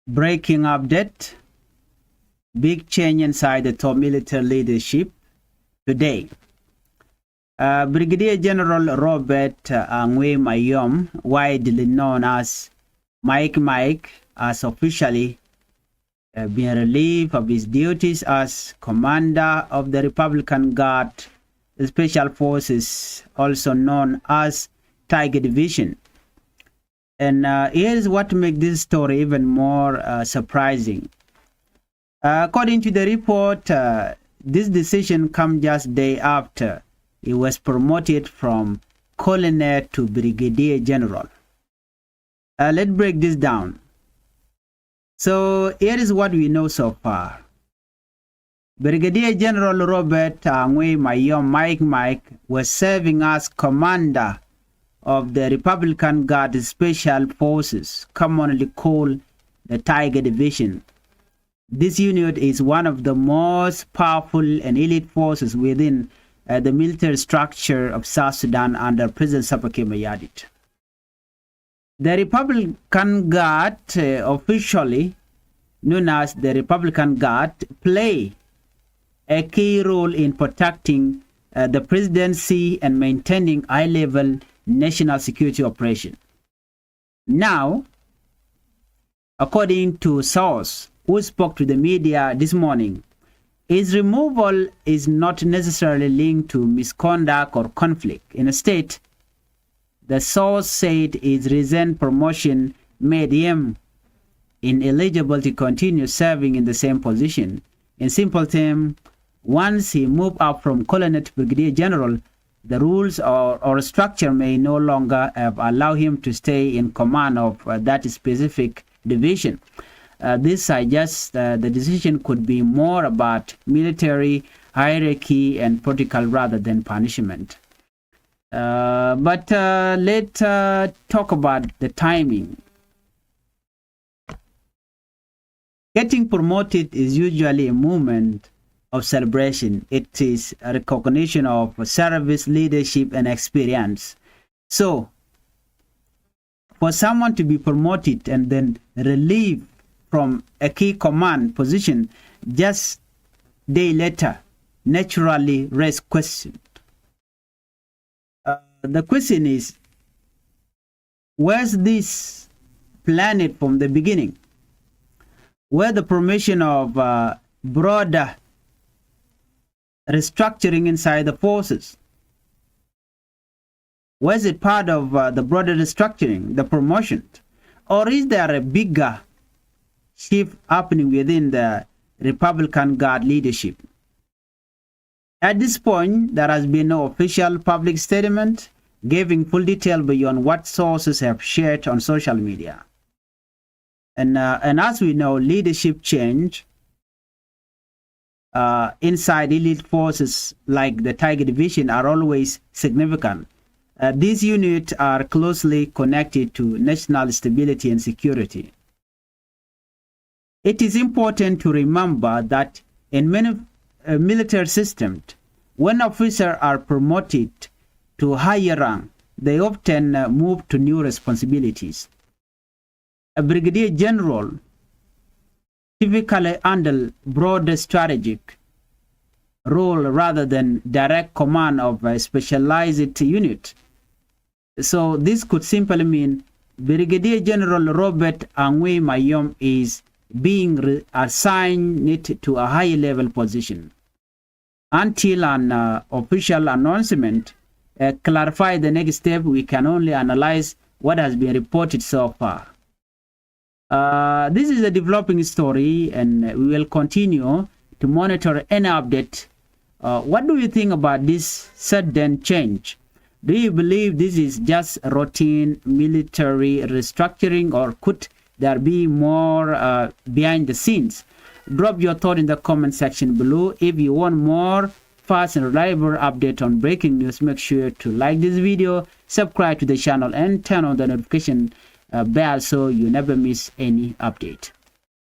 Breaking update. Big change inside the top military leadership today. Brigadier General Robert Anguei, widely known as Mike, has officially been relieved of his duties as commander of the Republican Guard Special Forces, also known as Tiger Division. And here's what makes this story even more surprising. According to the report, this decision comes just day after he was promoted from colonel to brigadier general. Let's break this down. So here is what we know so far. Brigadier General Robert Anguei Mike was serving as commander of the Republican Guard Special Forces, commonly called the Tiger Division. This unit is one of the most powerful and elite forces within the military structure of South Sudan under President Salva Kiir Mayardit. The Republican Guard, officially known as the Republican Guard, play a key role in protecting the presidency and maintaining high-level national security operation. Now, according to source who spoke to the media this morning, his removal is not necessarily linked to misconduct or conflict. Instead, the source said his recent promotion made him ineligible to continue serving in the same position. In simple terms, once he moved up from colonel to brigadier general, the rules or structure may no longer allow him to stay in command of that specific division. This suggests the decision could be more about military hierarchy and protocol rather than punishment. But let's talk about the timing. Getting promoted is usually a moment of celebration. It is a recognition of service, leadership, and experience. So, for someone to be promoted and then relieved from a key command position just a day later naturally raises questions. The question is, was this planned from the beginning? Were the promotion of broader restructuring inside the forces? Was it part of the broader restructuring, the promotion? Or is there a bigger shift happening within the Republican Guard leadership? At this point, there has been no official public statement giving full detail beyond what sources have shared on social media. And as we know, leadership change inside elite forces like the Tiger Division are always significant. These units are closely connected to national stability and security. It is important to remember that in many military systems, when officers are promoted to higher rank, they often move to new responsibilities. A brigadier general typically handles broader strategic role rather than direct command of a specialized unit. So this could simply mean Brigadier General Robert Anguei is being assigned to a high level position. Until an official announcement clarifies the next step, we can only analyze what has been reported so far. This is a developing story, and we will continue to monitor any update. What do you think about this sudden change? Do you believe this is just routine military restructuring, or could there be more behind the scenes? Drop your thought in the comment section below. If you want more fast and reliable update on breaking news, make sure to like this video, subscribe to the channel, and turn on the notification bell so you never miss any update.